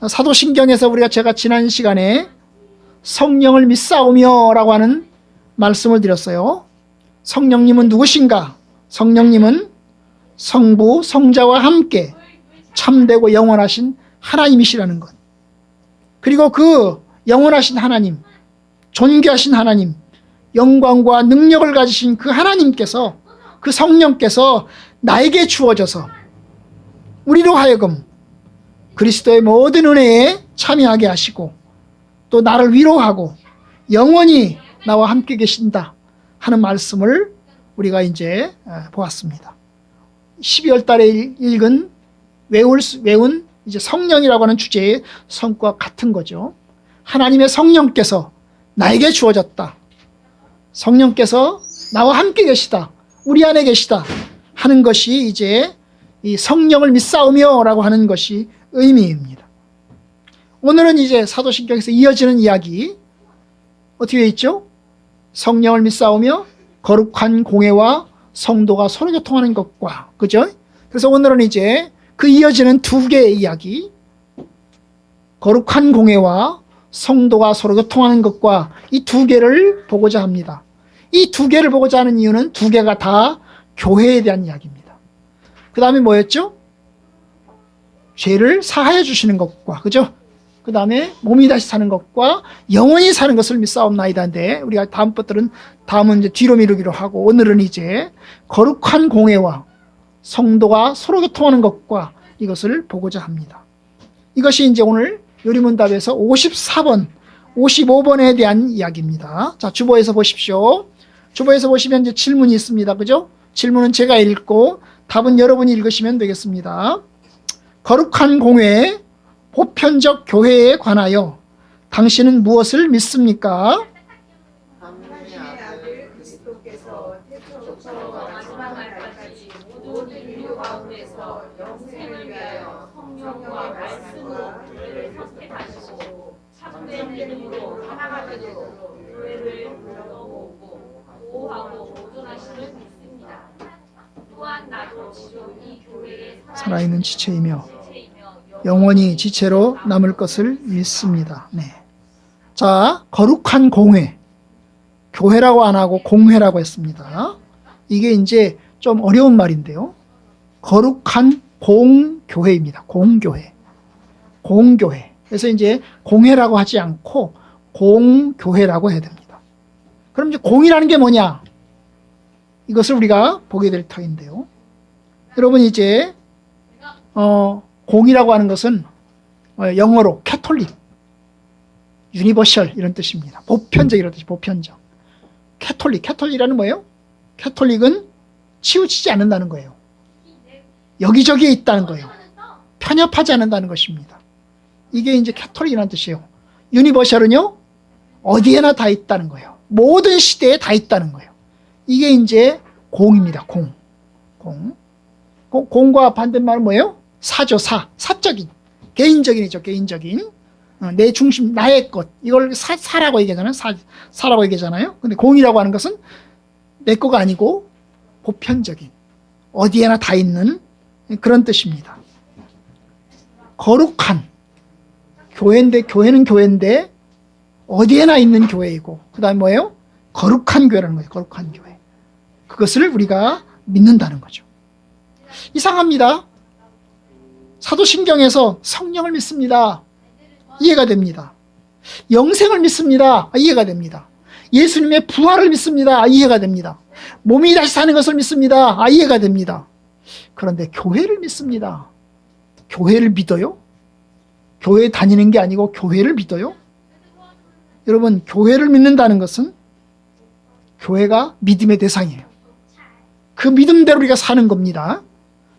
사도신경에서 제가 지난 시간에 성령을 믿사오며 라고 하는 말씀을 드렸어요. 성령님은 누구신가? 성령님은 성부, 성자와 함께 참되고 영원하신 하나님이시라는 것. 그리고 그 영원하신 하나님, 존귀하신 하나님, 영광과 능력을 가지신 그 하나님께서, 그 성령께서 나에게 주어져서 우리로 하여금 그리스도의 모든 은혜에 참여하게 하시고 또 나를 위로하고 영원히 나와 함께 계신다 하는 말씀을 우리가 이제 보았습니다. 12월 달에 읽은 외운 이제 성령이라고 하는 주제의 성과 같은 거죠. 하나님의 성령께서 나에게 주어졌다. 성령께서 나와 함께 계시다. 우리 안에 계시다 하는 것이 이제 이 성령을 믿사오며 라고 하는 것이 의미입니다. 오늘은 이제 사도신경에서 이어지는 이야기 어떻게 되어 있죠? 성령을 믿사오며 거룩한 공회와 성도가 서로 교통하는 것과, 그죠? 그래서 오늘은 이제 그 이어지는 두 개의 이야기, 거룩한 공회와 성도가 서로 교통하는 것과 이 두 개를 보고자 합니다. 이 두 개를 보고자 하는 이유는 두 개가 다 교회에 대한 이야기입니다. 그 다음에 뭐였죠? 죄를 사하여 주시는 것과, 그죠? 그 다음에 몸이 다시 사는 것과 영원히 사는 것을 믿사옵나이다인데, 우리가 다음은 이제 뒤로 미루기로 하고, 오늘은 이제 거룩한 공회와 성도가 서로 교통하는 것과 이것을 보고자 합니다. 이것이 이제 오늘 요리문답에서 54번, 55번에 대한 이야기입니다. 자, 주보에서 보십시오. 주보에서 보시면 이제 질문이 있습니다. 그죠? 질문은 제가 읽고 답은 여러분이 읽으시면 되겠습니다. 거룩한 공회, 보편적 교회에 관하여 당신은 무엇을 믿습니까? 하나님의 아들 그리스도께서 태초부터 마지막 날까지 모든 인류 가운데서 영생을 위하여 성령과 말씀으로 교회를 선택하시고 참된 믿음으로 하나가 되도록 교회를 불러모으고 보호하고 보존하심을 믿습니다. 또한 나도 지금 이 교회에 살아있는 지체이며 영원히 지체로 남을 것을 믿습니다. 네. 자, 거룩한 공회. 교회라고 안 하고 공회라고 했습니다. 이게 이제 좀 어려운 말인데요. 거룩한 공교회입니다. 공교회. 공교회. 그래서 이제 공회라고 하지 않고 공교회라고 해야 됩니다. 그럼 이제 공이라는 게 뭐냐? 이것을 우리가 보게 될 터인데요. 여러분 이제 공이라고 하는 것은 영어로 캐톨릭, 유니버셜 이런 뜻입니다. 보편적 이런 뜻이 보편적. 캐톨릭이라는 뭐예요? 캐톨릭은 치우치지 않는다는 거예요. 여기저기에 있다는 거예요. 편협하지 않는다는 것입니다. 이게 이제 캐톨릭이라는 뜻이에요. 유니버셜은요, 어디에나 다 있다는 거예요. 모든 시대에 다 있다는 거예요. 이게 이제 공입니다. 공과 반대말은 뭐예요? 사죠. 사적인, 개인적인이죠. 개인적인, 내 중심, 나의 것, 이걸 사라고 얘기하잖아요. 사라고 얘기하잖아요. 근데 공이라고 하는 것은 내 거가 아니고 보편적인, 어디에나 다 있는 그런 뜻입니다. 거룩한 교회는 교회인데 어디에나 있는 교회이고, 그 다음에 뭐예요? 거룩한 교회라는 거예요. 거룩한 교회. 그것을 우리가 믿는다는 거죠. 이상합니다. 사도신경에서 성령을 믿습니다. 이해가 됩니다. 영생을 믿습니다. 이해가 됩니다. 예수님의 부활을 믿습니다. 이해가 됩니다. 몸이 다시 사는 것을 믿습니다. 이해가 됩니다. 그런데 교회를 믿습니다. 교회를 믿어요? 교회에 다니는 게 아니고 교회를 믿어요? 여러분, 교회를 믿는다는 것은 교회가 믿음의 대상이에요. 그 믿음대로 우리가 사는 겁니다.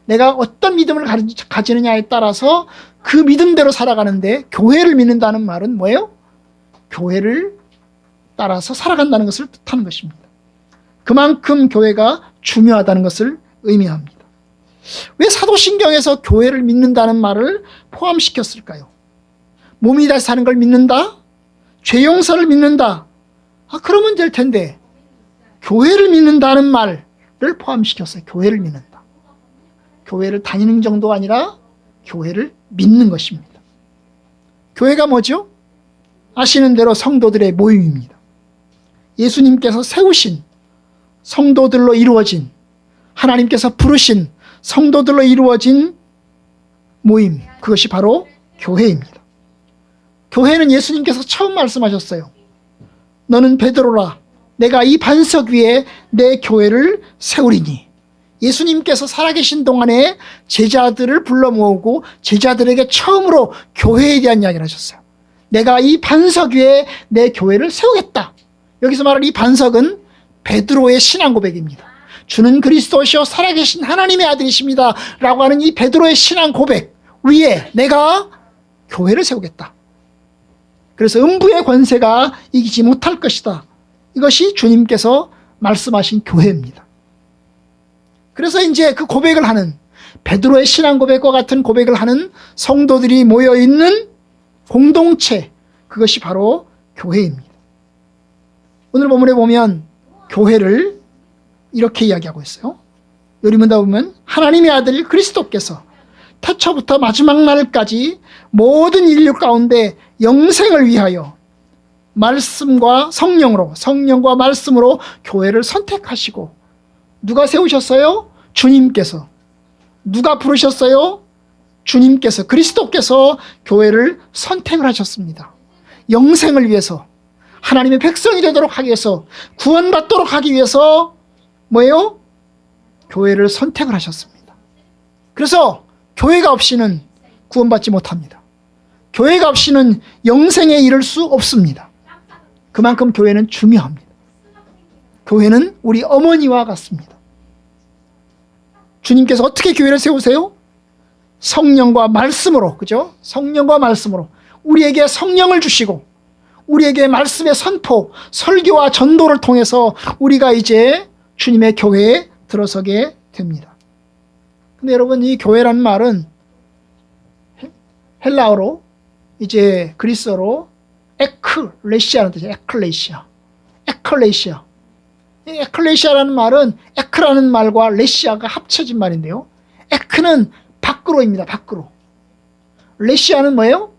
내가 어떤 믿음을 가지느냐에 따라서 그 믿음대로 살아가는데, 교회를 믿는다는 말은 뭐예요? 교회를 따라서 살아간다는 것을 뜻하는 것입니다. 그만큼 교회가 중요하다는 것을 의미합니다. 왜 사도신경에서 교회를 믿는다는 말을 포함시켰을까요? 몸이 다시 사는 걸 믿는다? 죄 용서를 믿는다? 그러면 될 텐데 교회를 믿는다는 말을 포함시켰어요. 교회를 믿는다. 교회를 다니는 정도가 아니라 교회를 믿는 것입니다. 교회가 뭐죠? 아시는 대로 성도들의 모임입니다. 예수님께서 세우신 성도들로 이루어진, 하나님께서 부르신 성도들로 이루어진 모임, 그것이 바로 교회입니다. 교회는 예수님께서 처음 말씀하셨어요. 너는 베드로라, 내가 이 반석 위에 내 교회를 세우리니. 예수님께서 살아계신 동안에 제자들을 불러 모으고 제자들에게 처음으로 교회에 대한 이야기를 하셨어요. 내가 이 반석 위에 내 교회를 세우겠다. 여기서 말하는 이 반석은 베드로의 신앙 고백입니다. 주는 그리스도시요 살아계신 하나님의 아들이십니다 라고 하는 이 베드로의 신앙 고백 위에 내가 교회를 세우겠다. 그래서 음부의 권세가 이기지 못할 것이다. 이것이 주님께서 말씀하신 교회입니다. 그래서 이제 그 고백을 하는, 베드로의 신앙 고백과 같은 고백을 하는 성도들이 모여있는 공동체, 그것이 바로 교회입니다. 오늘 본문에 보면 교회를 이렇게 이야기하고 있어요. 요리문다 보면 하나님의 아들 그리스도께서 태초부터 마지막 날까지 모든 인류 가운데 영생을 위하여 말씀과 성령으로, 성령과 말씀으로 교회를 선택하시고, 누가 세우셨어요? 주님께서. 누가 부르셨어요? 주님께서, 그리스도께서 교회를 선택을 하셨습니다. 영생을 위해서, 하나님의 백성이 되도록 하기 위해서, 구원받도록 하기 위해서 뭐예요? 교회를 선택을 하셨습니다. 그래서 교회가 없이는 구원받지 못합니다. 교회가 없이는 영생에 이를 수 없습니다. 그만큼 교회는 중요합니다. 교회는 우리 어머니와 같습니다. 주님께서 어떻게 교회를 세우세요? 성령과 말씀으로, 그죠? 성령과 말씀으로 우리에게 성령을 주시고 우리에게 말씀의 선포, 설교와 전도를 통해서 우리가 이제 주님의 교회에 들어서게 됩니다. 근데 여러분, 이 교회라는 말은 헬라어로, 이제 그리스어로 에클레시아라는 뜻이에요. 에클레시아. 에클레시아. 이 에클레시아라는 말은 에크라는 말과 레시아가 합쳐진 말인데요. 에크는 밖으로입니다. 밖으로. 레시아는 뭐예요?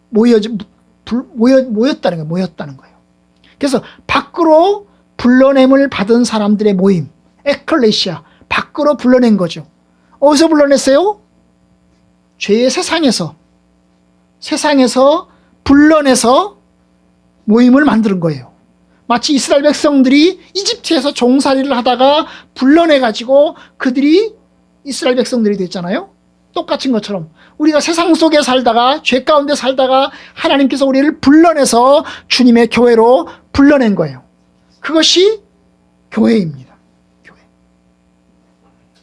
모였다는 거예요. 모였다는 거예요. 그래서 밖으로 불러냄을 받은 사람들의 모임, 에클레시아, 밖으로 불러낸 거죠. 어디서 불러냈어요? 죄의 세상에서 불러내서 모임을 만드는 거예요. 마치 이스라엘 백성들이 이집트에서 종살이를 하다가 불러내가지고 그들이 이스라엘 백성들이 됐잖아요. 똑같은 것처럼 우리가 세상 속에 살다가, 죄 가운데 살다가 하나님께서 우리를 불러내서 주님의 교회로 불러낸 거예요. 그것이 교회입니다. 교회.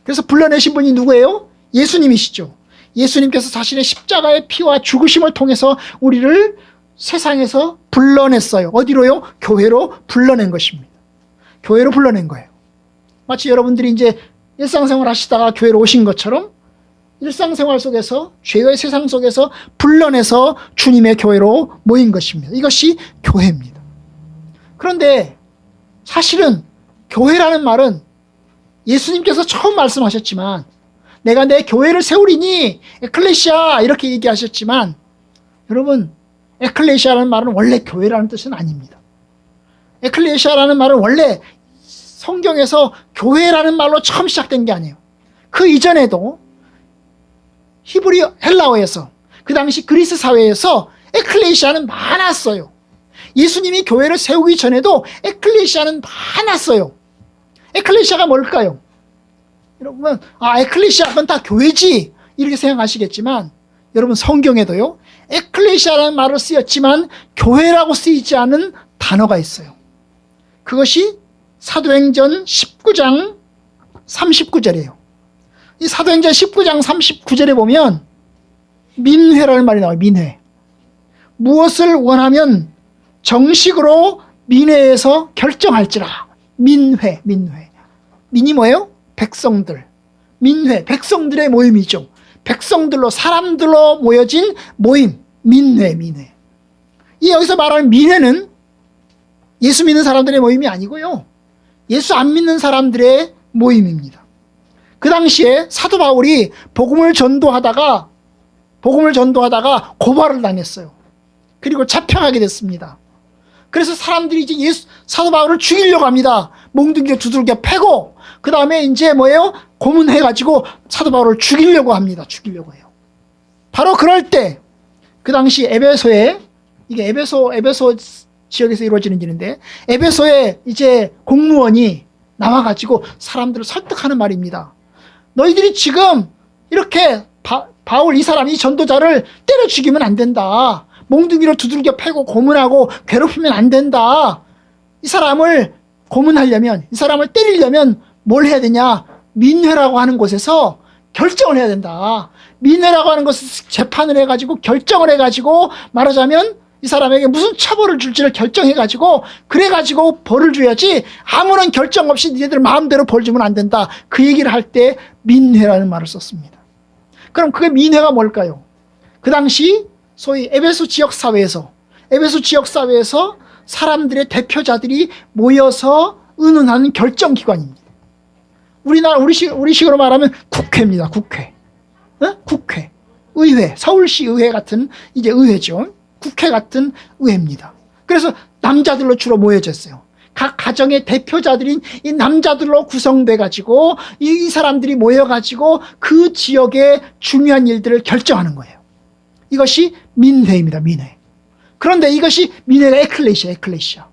그래서 불러내신 분이 누구예요? 예수님이시죠. 예수님께서 자신의 십자가의 피와 죽으심을 통해서 우리를 세상에서 불러냈어요. 어디로요? 교회로 불러낸 것입니다. 교회로 불러낸 거예요. 마치 여러분들이 이제 일상생활 하시다가 교회로 오신 것처럼 일상생활 속에서, 죄의 세상 속에서 불러내서 주님의 교회로 모인 것입니다. 이것이 교회입니다. 그런데 사실은 교회라는 말은 예수님께서 처음 말씀하셨지만, 내가 내 교회를 세우리니 에클레시아 이렇게 얘기하셨지만, 여러분, 에클레시아라는 말은 원래 교회라는 뜻은 아닙니다. 에클레시아라는 말은 원래 성경에서 교회라는 말로 처음 시작된 게 아니에요. 그 이전에도 히브리 헬라어에서, 그 당시 그리스 사회에서 에클레시아는 많았어요. 예수님이 교회를 세우기 전에도 에클레시아는 많았어요. 에클레시아가 뭘까요? 여러분, 에클레시아 그건 다 교회지 이렇게 생각하시겠지만, 여러분, 성경에도요 에클레시아라는 말을 쓰였지만 교회라고 쓰이지 않은 단어가 있어요. 그것이 사도행전 19장 39절이에요. 이 사도행전 19장 39절에 보면 민회라는 말이 나와요. 민회. 무엇을 원하면 정식으로 민회에서 결정할지라. 민회. 민이 뭐예요? 백성들. 민회, 백성들의 모임이죠. 백성들로, 사람들로 모여진 모임, 민회. 이 여기서 말하는 민회는 예수 믿는 사람들의 모임이 아니고요, 예수 안 믿는 사람들의 모임입니다. 그 당시에 사도 바울이 복음을 전도하다가 복음을 전도하다가 고발을 당했어요. 그리고 잡혀가게 됐습니다. 그래서 사람들이 이제 사도 바울을 죽이려고 합니다. 몽둥이로 두들겨 패고, 그 다음에 이제 뭐예요? 고문해가지고 사도 바울을 죽이려고 합니다. 죽이려고 해요. 바로 그럴 때, 그 당시 에베소에, 이게 에베소 지역에서 이루어지는 일인데, 에베소에 이제 공무원이 나와가지고 사람들을 설득하는 말입니다. 너희들이 지금 이렇게 바울 이 사람이 전도자를 때려 죽이면 안 된다. 몽둥이로 두들겨 패고 고문하고 괴롭히면 안 된다. 이 사람을 고문하려면, 이 사람을 때리려면 뭘 해야 되냐? 민회라고 하는 곳에서 결정을 해야 된다. 민회라고 하는 것을 재판을 해가지고 결정을 해가지고 말하자면 이 사람에게 무슨 처벌을 줄지를 결정해가지고 그래가지고 벌을 줘야지 아무런 결정 없이 니네들 마음대로 벌 주면 안 된다. 그 얘기를 할 때 민회라는 말을 썼습니다. 그럼 그게 민회가 뭘까요? 그 당시 소위 에베소 지역 사회에서 사람들의 대표자들이 모여서 의논하는 결정기관입니다. 우리 식으로 말하면 국회입니다. 국회. 국회. 의회. 서울시 의회 같은 이제 의회죠. 국회 같은 의회입니다. 그래서 남자들로 주로 모여져 있어요. 각 가정의 대표자들인 이 남자들로 구성돼 가지고 이 사람들이 모여 가지고 그 지역의 중요한 일들을 결정하는 거예요. 이것이 민회입니다. 민회. 그런데 이것이 민회가 에클레시아.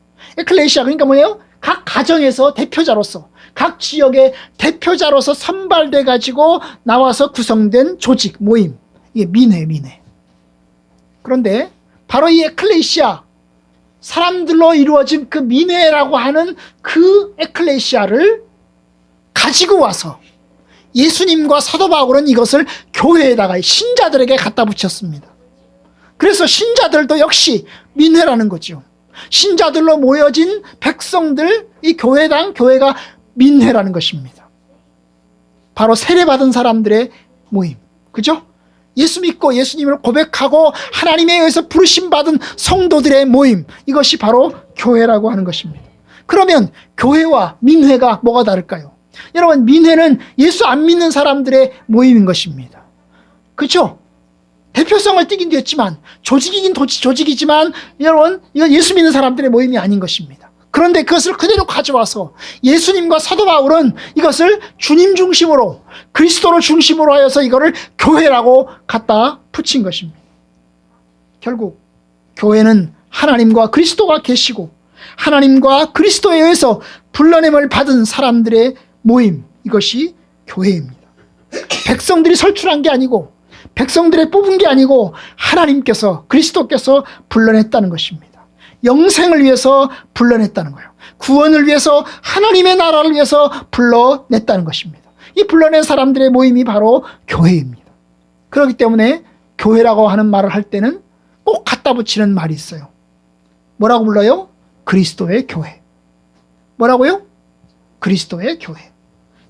그러니까 뭐예요? 각 가정에서 대표자로서, 각 지역의 대표자로서 선발돼 가지고 나와서 구성된 조직, 모임. 이게 민회. 그런데 바로 이 에클레시아, 사람들로 이루어진 그 민회라고 하는 그 에클레시아를 가지고 와서 예수님과 사도 바울은 이것을 교회에다가 신자들에게 갖다 붙였습니다. 그래서 신자들도 역시 민회라는 거죠. 신자들로 모여진 백성들, 이 교회가 민회라는 것입니다. 바로 세례받은 사람들의 모임. 그죠? 예수 믿고 예수님을 고백하고 하나님에 의해서 부르심받은 성도들의 모임. 이것이 바로 교회라고 하는 것입니다. 그러면 교회와 민회가 뭐가 다를까요? 여러분, 민회는 예수 안 믿는 사람들의 모임인 것입니다. 그렇죠? 대표성을 띠긴 됐지만, 조직이긴 조직이지만, 여러분, 이건 예수 믿는 사람들의 모임이 아닌 것입니다. 그런데 그것을 그대로 가져와서 예수님과 사도 바울은 이것을 주님 중심으로, 그리스도를 중심으로 하여서 이거를 교회라고 갖다 붙인 것입니다. 결국 교회는 하나님과 그리스도가 계시고 하나님과 그리스도에 의해서 불러냄을 받은 사람들의 모임, 이것이 교회입니다. 백성들이 설출한 게 아니고, 백성들의 뽑은 게 아니고 하나님께서, 그리스도께서 불러냈다는 것입니다. 영생을 위해서 불러냈다는 거예요. 구원을 위해서, 하나님의 나라를 위해서 불러냈다는 것입니다. 이 불러낸 사람들의 모임이 바로 교회입니다. 그렇기 때문에 교회라고 하는 말을 할 때는 꼭 갖다 붙이는 말이 있어요. 뭐라고 불러요? 그리스도의 교회. 뭐라고요? 그리스도의 교회.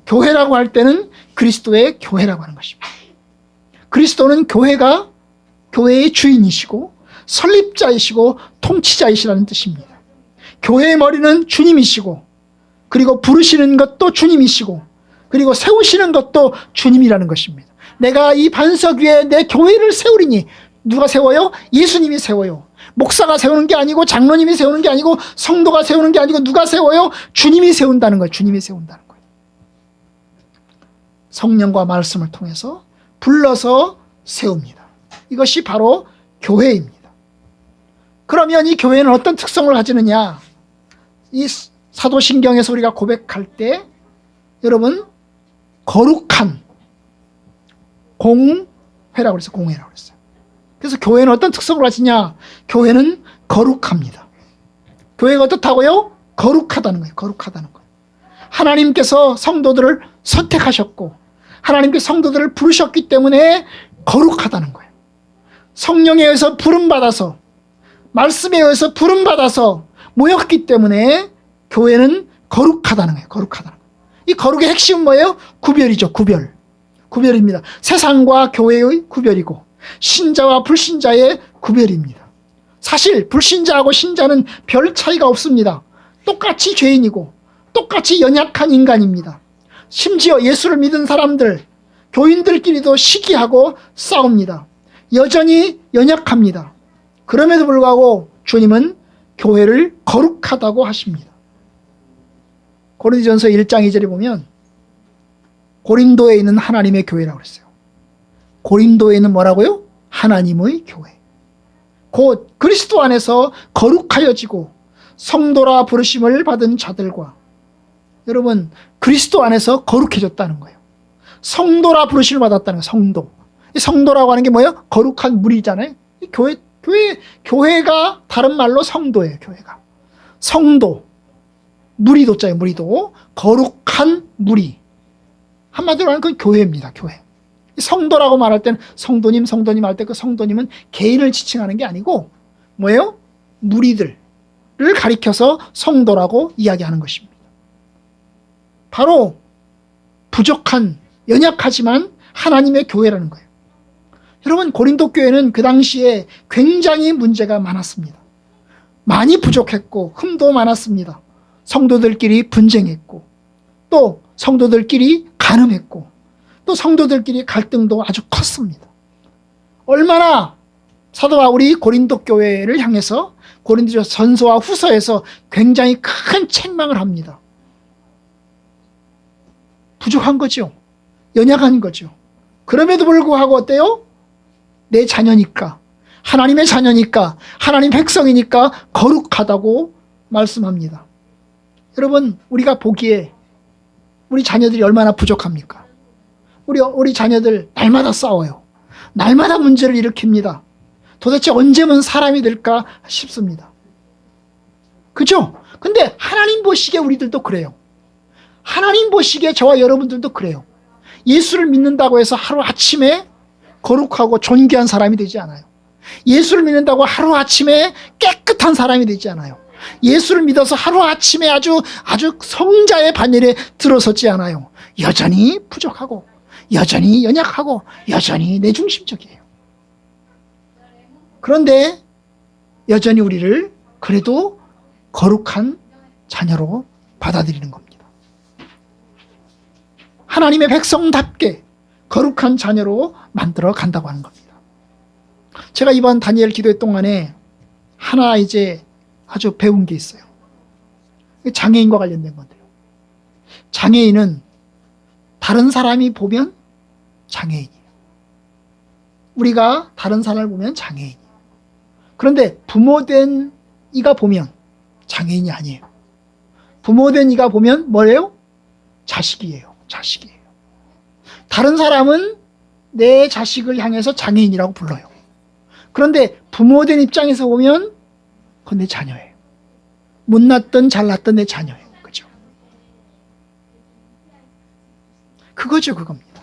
교회라고 할 때는 그리스도의 교회라고 하는 것입니다. 그리스도는 교회의 주인이시고 설립자이시고 통치자이시라는 뜻입니다. 교회의 머리는 주님이시고, 그리고 부르시는 것도 주님이시고, 그리고 세우시는 것도 주님이라는 것입니다. 내가 이 반석 위에 내 교회를 세우리니, 누가 세워요? 예수님이 세워요. 목사가 세우는 게 아니고, 장로님이 세우는 게 아니고, 성도가 세우는 게 아니고, 누가 세워요? 주님이 세운다는 거예요. 주님이 세운다는 거예요. 성령과 말씀을 통해서 불러서 세웁니다. 이것이 바로 교회입니다. 그러면 이 교회는 어떤 특성을 가지느냐? 이 사도신경에서 우리가 고백할 때, 여러분, 거룩한 공회라고 그랬어요. 공회라고 그랬어요. 그래서 교회는 어떤 특성을 가지냐? 교회는 거룩합니다. 교회가 어떻다고요? 거룩하다는 거예요. 거룩하다는 거예요. 하나님께서 성도들을 선택하셨고, 하나님께 성도들을 부르셨기 때문에 거룩하다는 거예요. 성령에 의해서 부름받아서, 말씀에 의해서 부름받아서 모였기 때문에 교회는 거룩하다는 거예요. 거룩하다는 거예요. 이 거룩의 핵심은 뭐예요? 구별이죠. 구별입니다. 세상과 교회의 구별이고 신자와 불신자의 구별입니다. 사실 불신자하고 신자는 별 차이가 없습니다. 똑같이 죄인이고 똑같이 연약한 인간입니다. 심지어 예수를 믿은 사람들, 교인들끼리도 시기하고 싸웁니다. 여전히 연약합니다. 그럼에도 불구하고 주님은 교회를 거룩하다고 하십니다. 고린도전서 1장 2절에 보면 고린도에 있는 하나님의 교회라고 그랬어요. 고린도에 있는 뭐라고요? 하나님의 교회. 곧 그리스도 안에서 거룩하여지고 성도라 부르심을 받은 자들과, 여러분 그리스도 안에서 거룩해졌다는 거예요. 성도라 부르심을 받았다는 거예요. 성도. 이 성도라고 하는 게 뭐예요? 거룩한 무리잖아요. 이 교회가 다른 말로 성도예요. 교회가 성도, 무리도자예요. 무리도. 거룩한 무리. 한마디로 하면 그 교회입니다. 교회. 성도라고 말할 때는 성도님 할 때 그 성도님은 개인을 지칭하는 게 아니고 뭐예요? 무리들을 가리켜서 성도라고 이야기하는 것입니다. 바로 부족한, 연약하지만 하나님의 교회라는 거예요. 여러분 고린도 교회는 그 당시에 굉장히 문제가 많았습니다. 많이 부족했고 흠도 많았습니다. 성도들끼리 분쟁했고 또 성도들끼리 간음했고 또 성도들끼리 갈등도 아주 컸습니다. 얼마나 사도 바울이 고린도 교회를 향해서 고린도전서 전서와 후서에서 굉장히 큰 책망을 합니다. 부족한 거죠. 연약한 거죠. 그럼에도 불구하고 어때요? 내 자녀니까, 하나님의 자녀니까, 하나님 백성이니까 거룩하다고 말씀합니다. 여러분 우리가 보기에 우리 자녀들이 얼마나 부족합니까? 우리 자녀들 날마다 싸워요. 날마다 문제를 일으킵니다. 도대체 언제면 사람이 될까 싶습니다. 그죠? 근데 하나님 보시기에 우리들도 그래요. 하나님 보시기에 저와 여러분들도 그래요. 예수를 믿는다고 해서 하루아침에 거룩하고 존귀한 사람이 되지 않아요. 예수를 믿는다고 하루아침에 깨끗한 사람이 되지 않아요. 예수를 믿어서 하루아침에 아주 성자의 반열에 들어섰지 않아요. 여전히 부족하고 여전히 연약하고 여전히 내중심적이에요. 그런데 여전히 우리를 그래도 거룩한 자녀로 받아들이는 겁니다. 하나님의 백성답게 거룩한 자녀로 만들어 간다고 하는 겁니다. 제가 이번 다니엘 기도회 동안에 하나 이제 아주 배운 게 있어요. 장애인과 관련된 건데요. 장애인은 다른 사람이 보면 장애인이에요. 우리가 다른 사람을 보면 장애인이에요. 그런데 부모된 이가 보면 장애인이 아니에요. 부모된 이가 보면 뭐예요? 자식이에요. 자식이에요. 다른 사람은 내 자식을 향해서 장애인이라고 불러요. 그런데 부모된 입장에서 보면 그건 내 자녀예요. 못났던 잘났던 내 자녀예요. 그죠? 그거죠. 그겁니다.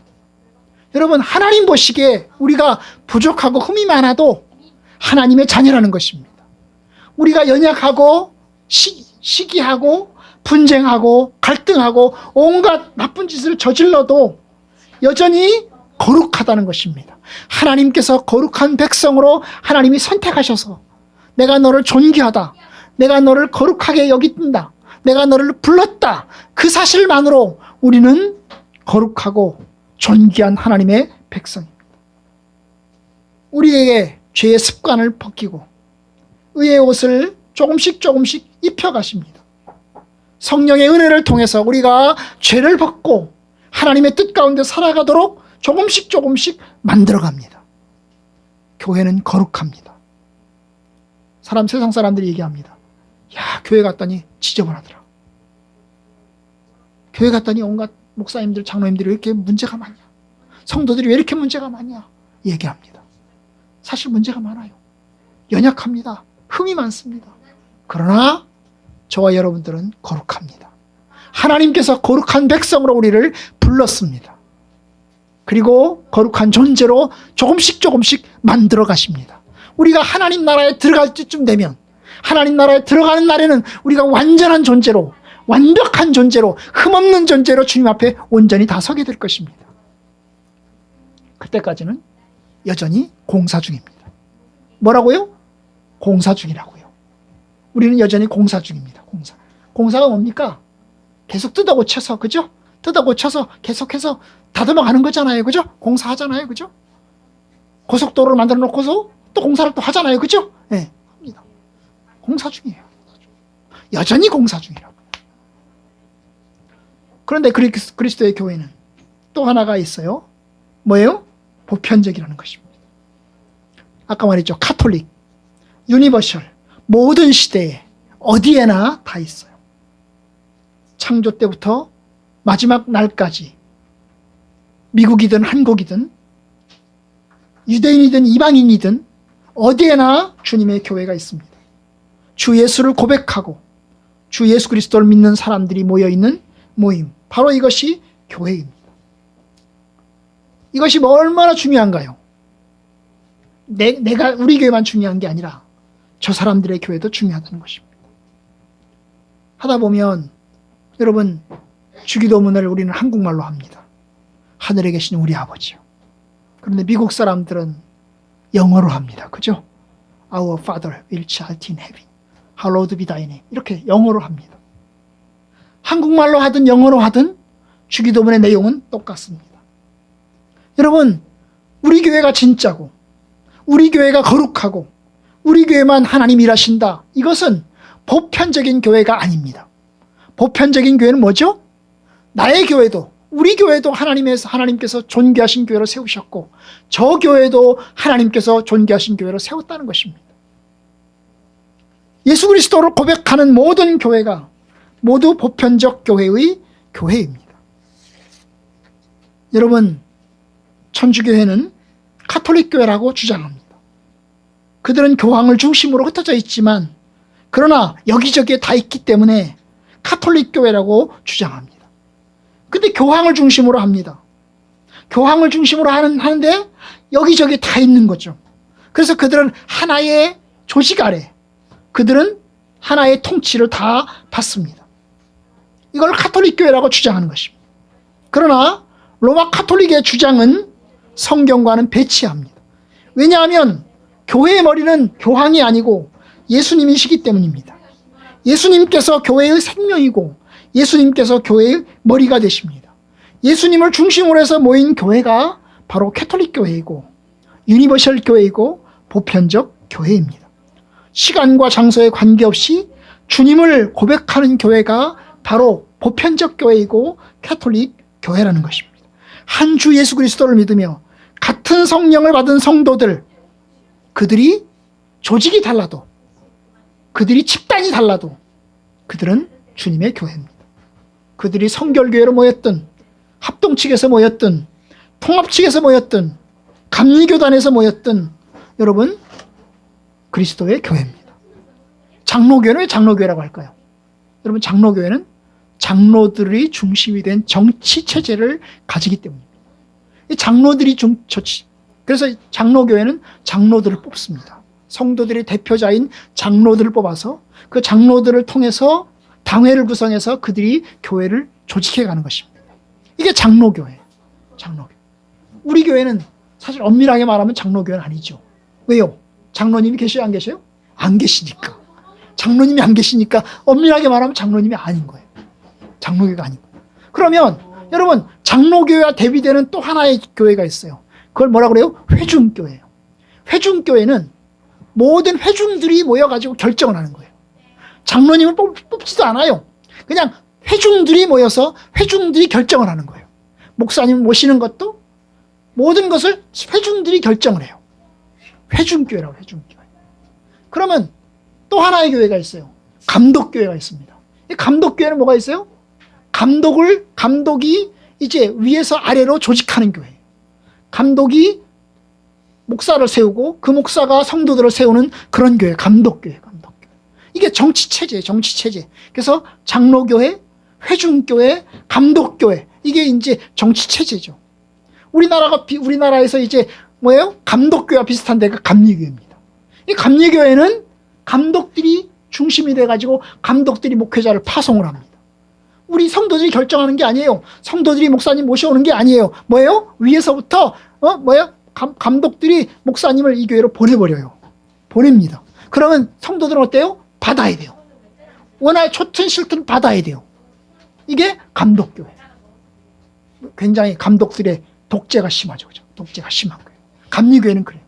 여러분 하나님 보시기에 우리가 부족하고 흠이 많아도 하나님의 자녀라는 것입니다. 우리가 연약하고 시기하고 분쟁하고 갈등하고 온갖 나쁜 짓을 저질러도 여전히 거룩하다는 것입니다. 하나님께서 거룩한 백성으로 하나님이 선택하셔서 내가 너를 존귀하다, 내가 너를 거룩하게 여긴다, 내가 너를 불렀다, 그 사실만으로 우리는 거룩하고 존귀한 하나님의 백성입니다. 우리에게 죄의 습관을 벗기고 의의 옷을 조금씩 입혀가십니다. 성령의 은혜를 통해서 우리가 죄를 벗고 하나님의 뜻 가운데 살아가도록 조금씩 만들어갑니다. 교회는 거룩합니다. 세상 사람들이 얘기합니다. 야, 교회 갔더니 지저분하더라. 교회 갔더니 온갖 목사님들, 장로님들이 왜 이렇게 문제가 많냐? 성도들이 왜 이렇게 문제가 많냐? 얘기합니다. 사실 문제가 많아요. 연약합니다. 흠이 많습니다. 그러나 저와 여러분들은 거룩합니다. 하나님께서 거룩한 백성으로 우리를 불렀습니다. 그리고 거룩한 존재로 조금씩 만들어 가십니다. 우리가 하나님 나라에 들어갈 때쯤 되면, 하나님 나라에 들어가는 날에는 우리가 완전한 존재로, 완벽한 존재로, 흠없는 존재로 주님 앞에 온전히 다 서게 될 것입니다. 그때까지는 여전히 공사 중입니다. 뭐라고요? 공사 중이라고요. 우리는 여전히 공사 중입니다. 공사가 뭡니까? 계속 뜯어 고쳐서, 그죠? 뜯어 고쳐서 계속해서 다듬어 가는 거잖아요. 그죠? 공사하잖아요. 그죠? 고속도로를 만들어 놓고서 또 공사를 또 하잖아요. 그죠? 예, 합니다. 공사 중이에요. 여전히 공사 중이라고. 그런데 그리스도의 교회는 또 하나가 있어요. 뭐예요? 보편적이라는 것입니다. 아까 말했죠. 카톨릭, 유니버셜, 모든 시대에 어디에나 다 있어요. 창조 때부터 마지막 날까지 미국이든 한국이든 유대인이든 이방인이든 어디에나 주님의 교회가 있습니다. 주 예수를 고백하고 주 예수 그리스도를 믿는 사람들이 모여있는 모임, 바로 이것이 교회입니다. 이것이 뭐 얼마나 중요한가요? 내가 우리 교회만 중요한 게 아니라 저 사람들의 교회도 중요하다는 것입니다. 하다 보면 여러분, 주기도문을 우리는 한국말로 합니다. 하늘에 계신 우리 아버지요. 그런데 미국 사람들은 영어로 합니다. 그죠? Our Father which art in heaven, hallowed be thy name. 이렇게 영어로 합니다. 한국말로 하든 영어로 하든 주기도문의 내용은 똑같습니다. 여러분, 우리 교회가 진짜고 우리 교회가 거룩하고 우리 교회만 하나님 일하신다. 이것은 보편적인 교회가 아닙니다. 보편적인 교회는 뭐죠? 나의 교회도, 우리 교회도 하나님께서 존귀하신 교회로 세우셨고 저 교회도 하나님께서 존귀하신 교회로 세웠다는 것입니다. 예수 그리스도를 고백하는 모든 교회가 모두 보편적 교회의 교회입니다. 여러분, 천주교회는 카톨릭 교회라고 주장합니다. 그들은 교황을 중심으로 흩어져 있지만 그러나 여기저기에 다 있기 때문에 카톨릭 교회라고 주장합니다. 근데 교황을 중심으로 합니다. 교황을 중심으로 하는데 여기저기 다 있는 거죠. 그래서 그들은 하나의 조직 아래, 그들은 하나의 통치를 다 받습니다. 이걸 카톨릭 교회라고 주장하는 것입니다. 그러나 로마 카톨릭의 주장은 성경과는 배치합니다. 왜냐하면 교회의 머리는 교황이 아니고 예수님이시기 때문입니다. 예수님께서 교회의 생명이고 예수님께서 교회의 머리가 되십니다. 예수님을 중심으로 해서 모인 교회가 바로 캐톨릭 교회이고 유니버셜 교회이고 보편적 교회입니다. 시간과 장소에 관계없이 주님을 고백하는 교회가 바로 보편적 교회이고 캐톨릭 교회라는 것입니다. 한 주 예수 그리스도를 믿으며 같은 성령을 받은 성도들, 그들이 조직이 달라도 그들이 집단이 달라도 그들은 주님의 교회입니다. 그들이 성결교회로 모였든 합동측에서 모였든 통합측에서 모였든 감리교단에서 모였든 여러분 그리스도의 교회입니다. 장로교회는 왜 장로교회라고 할까요? 여러분, 장로교회는 장로들이 중심이 된 정치체제를 가지기 때문입니다. 이 장로들이 그래서 장로교회는 장로들을 뽑습니다. 성도들의 대표자인 장로들을 뽑아서 그 장로들을 통해서 당회를 구성해서 그들이 교회를 조직해가는 것입니다. 이게 장로교회. 장로교회. 우리 교회는 사실 엄밀하게 말하면 장로교회는 아니죠. 왜요? 장로님이 계셔요? 안 계셔요? 안 계시니까. 장로님이 안 계시니까 엄밀하게 말하면 장로님이 아닌 거예요. 장로교회가 아닌 거예요. 그러면 여러분, 장로교회와 대비되는 또 하나의 교회가 있어요. 그걸 뭐라고 그래요? 회중교회예요. 회중교회는 모든 회중들이 모여가지고 결정을 하는 거예요. 장로님을 뽑지도 않아요. 그냥 회중들이 모여서 회중들이 결정을 하는 거예요. 목사님 모시는 것도 모든 것을 회중들이 결정을 해요. 회중교회라고, 회중교회. 그러면 또 하나의 교회가 있어요. 감독교회가 있습니다. 이 감독교회는 뭐가 있어요? 감독이 이제 위에서 아래로 조직하는 교회. 감독이 목사를 세우고 그 목사가 성도들을 세우는 그런 교회, 감독교회. 이게 정치체제예요, 정치체제. 그래서 장로교회, 회중교회, 감독교회. 이게 이제 정치체제죠. 우리나라에서 이제 뭐예요? 감독교회와 비슷한 데가 감리교회입니다. 이 감리교회는 감독들이 중심이 돼가지고 감독들이 목회자를 파송을 합니다. 우리 성도들이 결정하는 게 아니에요. 성도들이 목사님 모셔오는 게 아니에요. 뭐예요? 위에서부터 감독들이 목사님을 이 교회로 보내버려요. 보냅니다. 그러면 성도들은 어때요? 받아야 돼요. 원하에 좋든 싫든 받아야 돼요. 이게 감독교회. 굉장히 감독들의 독재가 심하죠. 그죠? 독재가 심한 거예요. 감리교회는 그래요.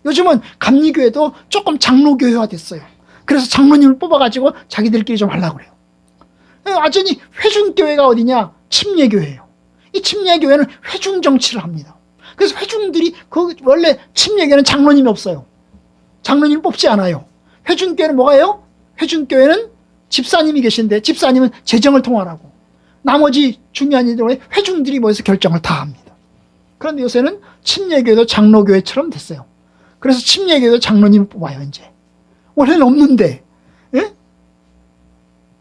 요즘은 감리교회도 조금 장로교회화 됐어요. 그래서 장로님을 뽑아가지고 자기들끼리 좀 하려고 그래요. 완전히 회중교회가 어디냐? 침례교회예요. 이 침례교회는 회중 정치를 합니다. 그래서 회중들이 원래 침례교회는 장로님이 없어요. 장로님을 뽑지 않아요. 회중교회는 뭐가요? 회중교회는 집사님이 계신데 집사님은 재정을 통할하고 나머지 중요한 일들은 회중들이 모여서 결정을 다 합니다. 그런데 요새는 침례교회도 장로교회처럼 됐어요. 그래서 침례교회도 장로님을 뽑아요. 이제 원래는 없는데, 예?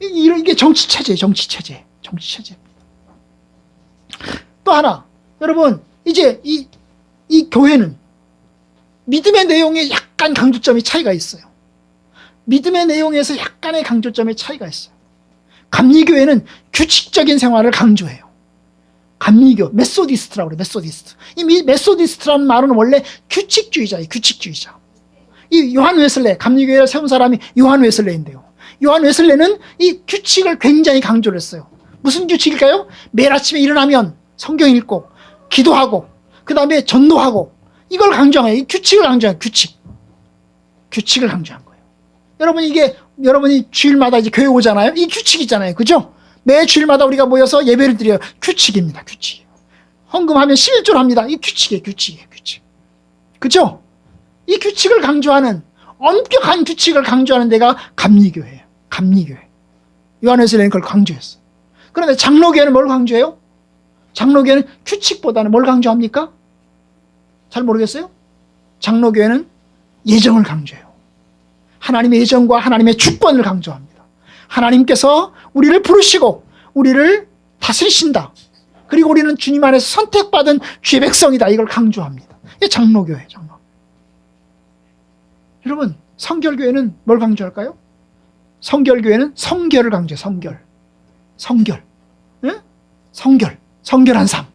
이게 정치체제예요. 정치체제. 또 하나, 여러분, 이제 이 교회는 믿음의 내용에 약간 강조점이 차이가 있어요. 믿음의 내용에서 약간의 강조점의 차이가 있어요. 감리교회는 규칙적인 생활을 강조해요. 감리교, 메소디스트라고 그래요. 메소디스트. 이 메소디스트라는 말은 원래 규칙주의자예요. 규칙주의자. 이 요한 웨슬레, 감리교회를 세운 사람이 요한 웨슬레인데요. 요한 웨슬레는 이 규칙을 굉장히 강조를 했어요. 무슨 규칙일까요? 매일 아침에 일어나면 성경 읽고 기도하고 그 다음에 전도하고 이걸 강조해요. 이 규칙을 강조해요. 규칙을 강조한 거예요. 여러분 이게 여러분이 주일마다 이제 교회 오잖아요. 이 규칙이잖아요. 그죠? 매 주일마다 우리가 모여서 예배를 드려요. 규칙입니다. 규칙이에요. 헌금하면 11조를 합니다. 이 규칙이에요. 규칙. 그죠? 이 규칙을 강조하는 엄격한 규칙을 강조하는 데가 감리교회예요. 감리교회. 요한 웨슬레는 그걸 강조했어요. 그런데 장로교회는 뭘 강조해요? 장로교회는 규칙보다는 뭘 강조합니까? 잘 모르겠어요? 장로교회는 예정을 강조해요. 하나님의 예정과 하나님의 주권을 강조합니다. 하나님께서 우리를 부르시고 우리를 다스리신다. 그리고 우리는 주님 안에서 선택받은 주의 백성이다. 이걸 강조합니다. 이게 장로교회예요. 장로. 여러분 성결교회는 뭘 강조할까요? 성결교회는 성결을 강조해요. 성결. 응? 성결한 삶.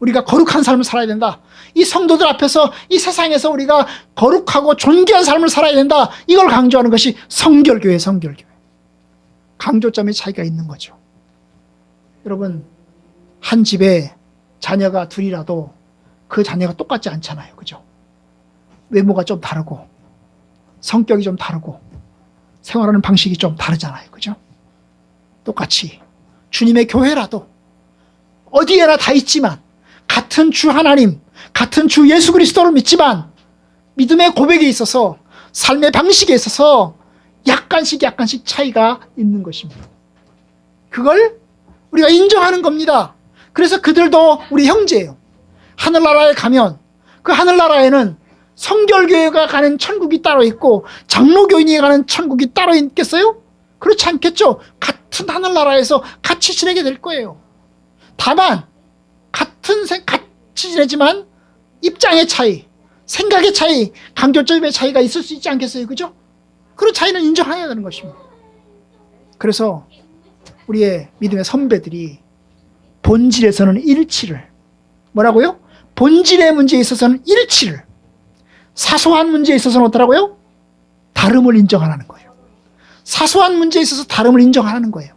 우리가 거룩한 삶을 살아야 된다. 이 성도들 앞에서 이 세상에서 우리가 거룩하고 존귀한 삶을 살아야 된다. 이걸 강조하는 것이 성결교회. 강조점의 차이가 있는 거죠. 여러분 한 집에 자녀가 둘이라도 그 자녀가 똑같지 않잖아요. 그죠? 외모가 좀 다르고 성격이 좀 다르고 생활하는 방식이 좀 다르잖아요. 그죠? 똑같이 주님의 교회라도 어디에나 다 있지만 같은 주 하나님, 같은 주 예수 그리스도를 믿지만 믿음의 고백에 있어서 삶의 방식에 있어서 약간씩 차이가 있는 것입니다. 그걸 우리가 인정하는 겁니다. 그래서 그들도 우리 형제예요. 하늘나라에 가면 그 하늘나라에는 성결교회가 가는 천국이 따로 있고 장로교인이 가는 천국이 따로 있겠어요? 그렇지 않겠죠? 같은 하늘나라에서 같이 지내게 될 거예요. 다만 같이 지내지만 입장의 차이, 생각의 차이, 강조점의 차이가 있을 수 있지 않겠어요? 그죠? 그런 차이는 인정해야 되는 것입니다. 그래서 우리의 믿음의 선배들이 본질에서는 일치를, 뭐라고요? 본질의 문제에 있어서는 일치를, 사소한 문제에 있어서는 어떠라고요? 다름을 인정하라는 거예요. 사소한 문제에 있어서 다름을 인정하라는 거예요.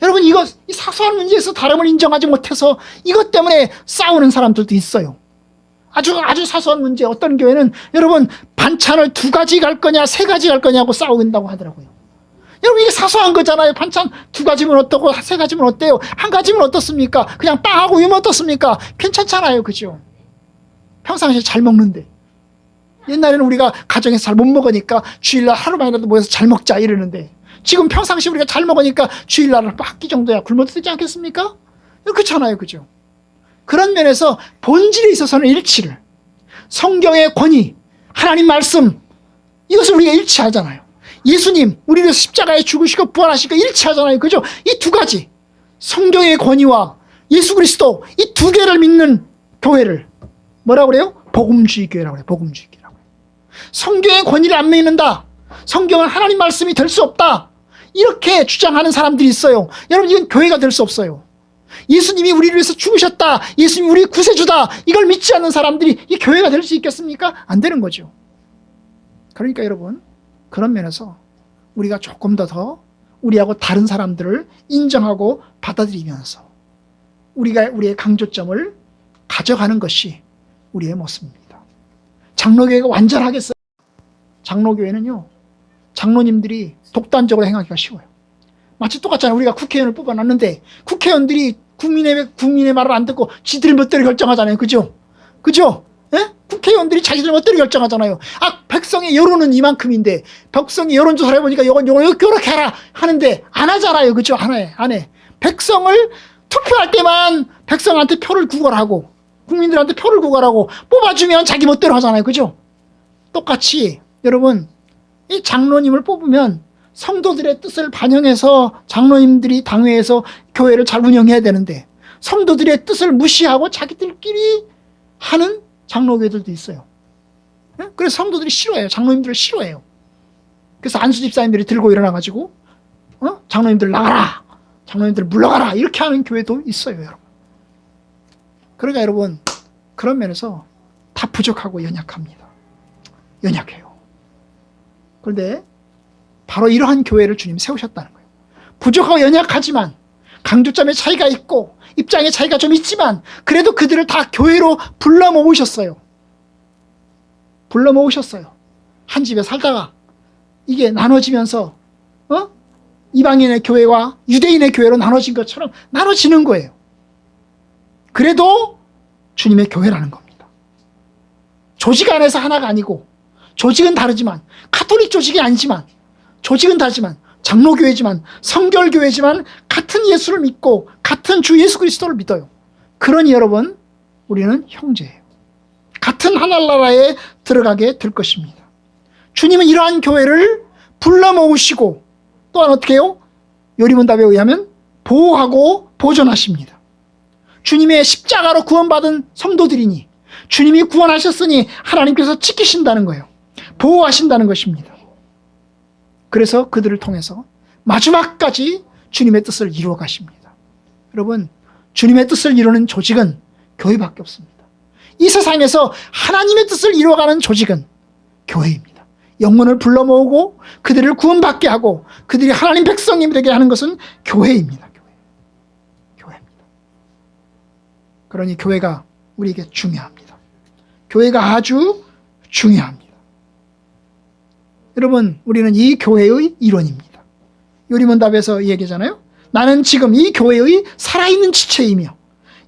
여러분 이 사소한 문제에서 다름을 인정하지 못해서 이것 때문에 싸우는 사람들도 있어요. 아주 사소한 문제. 어떤 교회는 여러분 반찬을 2가지 갈 거냐 3가지 갈 거냐고 싸운다고 하더라고요. 여러분 이게 사소한 거잖아요. 반찬 2가지면 어떻고 3가지면 어때요? 1가지면 어떻습니까? 그냥 빵하고 우유면 어떻습니까? 괜찮잖아요. 그죠? 평상시에 잘 먹는데. 옛날에는 우리가 가정에서 잘 못 먹으니까 주일날 하루만이라도 모여서 잘 먹자 이러는데 지금 평상시에 우리가 잘 먹으니까 주일날은 한 끼 정도야 굶어 쓰지 않겠습니까? 그렇잖아요. 그죠? 그런 면에서 본질에 있어서는 일치를, 성경의 권위, 하나님 말씀, 이것을 우리가 일치하잖아요. 예수님 우리를 위해서 십자가에 죽으시고 부활하시고 일치하잖아요. 그죠? 이 2가지, 성경의 권위와 예수 그리스도, 이 2개를 믿는 교회를 뭐라고 그래요? 복음주의 교회라고 그래요. 복음주의 교회라고. 성경의 권위를 안 믿는다, 성경은 하나님 말씀이 될 수 없다, 이렇게 주장하는 사람들이 있어요. 여러분 이건 교회가 될 수 없어요. 예수님이 우리를 위해서 죽으셨다, 예수님이 우리의 구세주다, 이걸 믿지 않는 사람들이 이 교회가 될 수 있겠습니까? 안 되는 거죠. 그러니까 여러분 그런 면에서 우리가 조금 더 우리하고 다른 사람들을 인정하고 받아들이면서 우리가 우리의 강조점을 가져가는 것이 우리의 모습입니다. 장로교회가 완전하겠어요? 장로교회는요, 장로님들이 독단적으로 행하기가 쉬워요. 마치 똑같잖아요. 우리가 국회의원을 뽑아놨는데 국회의원들이 국민의 말을 안 듣고 지들이 멋대로 결정하잖아요. 그죠? 그죠? 예? 국회의원들이 자기들 멋대로 결정하잖아요. 백성의 여론은 이만큼인데 백성이 여론조사를 해보니까 요렇게 하라 하는데 안 하잖아요. 그죠? 안 해. 백성을 투표할 때만 백성한테 표를 구걸하고 국민들한테 표를 구걸하고 뽑아주면 자기 멋대로 하잖아요. 그죠? 똑같이 여러분, 이 장로님을 뽑으면 성도들의 뜻을 반영해서 장로님들이 당회에서 교회를 잘 운영해야 되는데 성도들의 뜻을 무시하고 자기들끼리 하는 장로교회들도 있어요. 그래서 성도들이 싫어해요. 장로님들을 싫어해요. 그래서 안수 집사님들이 들고 일어나가지고 장로님들 나가라, 장로님들 물러가라 이렇게 하는 교회도 있어요. 여러분. 그러니까 여러분, 그런 면에서 다 부족하고 연약합니다. 연약해요. 그런데 바로 이러한 교회를 주님이 세우셨다는 거예요. 부족하고 연약하지만 강조점의 차이가 있고 입장의 차이가 좀 있지만 그래도 그들을 다 교회로 불러 모으셨어요. 한 집에 살다가 이게 나눠지면서 이방인의 교회와 유대인의 교회로 나눠진 것처럼 나눠지는 거예요. 그래도 주님의 교회라는 겁니다. 조직 안에서 하나가 아니고, 조직은 다르지만, 가톨릭 조직이 아니지만, 조직은 다르지만, 장로교회지만, 성결교회지만 같은 예수를 믿고 같은 주 예수 그리스도를 믿어요. 그러니 여러분, 우리는 형제예요. 같은 하늘나라에 들어가게 될 것입니다. 주님은 이러한 교회를 불러 모으시고 또한 어떻게 해요? 요리문답에 의하면 보호하고 보존하십니다. 주님의 십자가로 구원받은 성도들이니 주님이 구원하셨으니 하나님께서 지키신다는 거예요. 보호하신다는 것입니다. 그래서 그들을 통해서 마지막까지 주님의 뜻을 이루어 가십니다. 여러분, 주님의 뜻을 이루는 조직은 교회밖에 없습니다. 이 세상에서 하나님의 뜻을 이루어가는 조직은 교회입니다. 영혼을 불러 모으고 그들을 구원받게 하고 그들이 하나님 백성이 되게 하는 것은 교회입니다. 교회입니다. 그러니 교회가 우리에게 중요합니다. 교회가 아주 중요합니다. 여러분, 우리는 이 교회의 일원입니다. 요리문답에서 얘기하잖아요. 나는 지금 이 교회의 살아있는 지체이며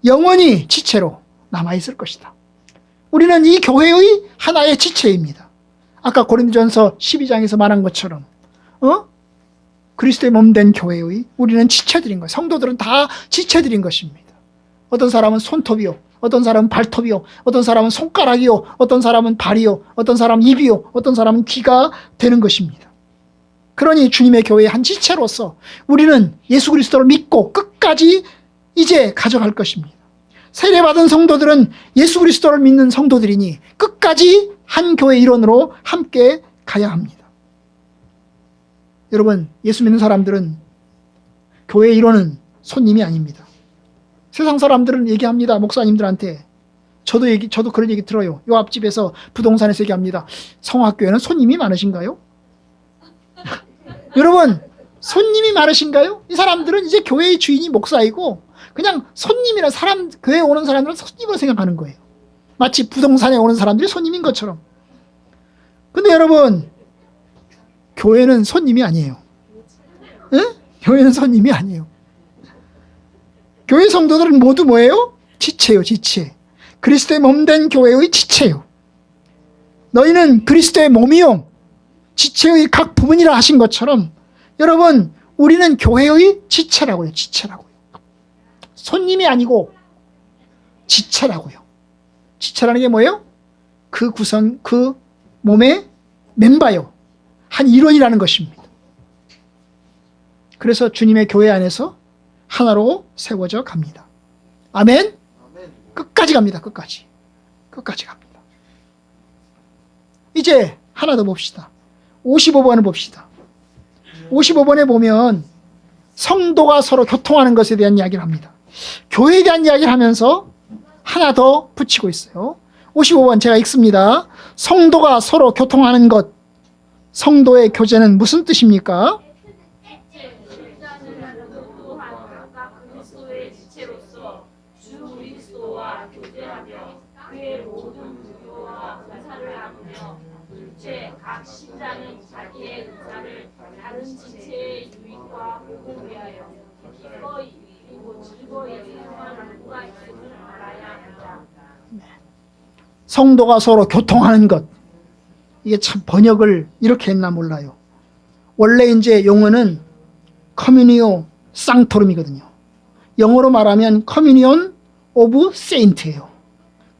영원히 지체로 남아있을 것이다. 우리는 이 교회의 하나의 지체입니다. 아까 고린도전서 12장에서 말한 것처럼 그리스도의 몸된 교회의 우리는 지체들인 거예요. 성도들은 다 지체들인 것입니다. 어떤 사람은 손톱이요, 어떤 사람은 발톱이요, 어떤 사람은 손가락이요, 어떤 사람은 발이요, 어떤 사람은 입이요, 어떤 사람은 귀가 되는 것입니다. 그러니 주님의 교회의 한 지체로서 우리는 예수 그리스도를 믿고 끝까지 이제 가져갈 것입니다. 세례받은 성도들은 예수 그리스도를 믿는 성도들이니 끝까지 한 교회 일원으로 함께 가야 합니다. 여러분, 예수 믿는 사람들은 교회 일원은 손님이 아닙니다. 세상 사람들은 얘기합니다. 목사님들한테. 저도 그런 얘기 들어요. 요 앞집에서 부동산에서 얘기합니다. 성화교회는 손님이 많으신가요? 여러분, 손님이 많으신가요? 이 사람들은 이제 교회의 주인이 목사이고 그냥 손님이라 교회에 오는 사람들은 손님으로 생각하는 거예요. 마치 부동산에 오는 사람들이 손님인 것처럼. 근데 여러분, 교회는 손님이 아니에요. 응? 교회는 손님이 아니에요. 교회 성도들은 모두 뭐예요? 지체요, 지체. 그리스도의 몸된 교회의 지체요. 너희는 그리스도의 몸이요, 지체의 각 부분이라 하신 것처럼 여러분, 우리는 교회의 지체라고요. 지체라고요. 손님이 아니고 지체라고요. 지체라는 게 뭐예요? 그 몸의 멤버요. 한 일원이라는 것입니다. 그래서 주님의 교회 안에서 하나로 세워져 갑니다. 아멘? 끝까지 갑니다. 끝까지 갑니다. 이제 하나 더 봅시다. 55번을 봅시다. 55번에 보면 성도가 서로 교통하는 것에 대한 이야기를 합니다. 교회에 대한 이야기를 하면서 하나 더 붙이고 있어요. 55번 제가 읽습니다. 성도가 서로 교통하는 것. 성도의 교제는 무슨 뜻입니까? 그리스도의 지체로서 주 그리스도와 교제하며 그의 모든 각 신자는 자기의 은사를 다른 지체의 유익과 복을 위하여 기꺼이 그리고 즐거이 사용하는 누가 있음을 알아야 한다. 성도가 서로 교통하는 것, 이게 참 번역을 이렇게 했나 몰라요. 원래 이제 용어는 커뮤니오 상토름이거든요. 영어로 말하면 커뮤니온 오브 세인트예요.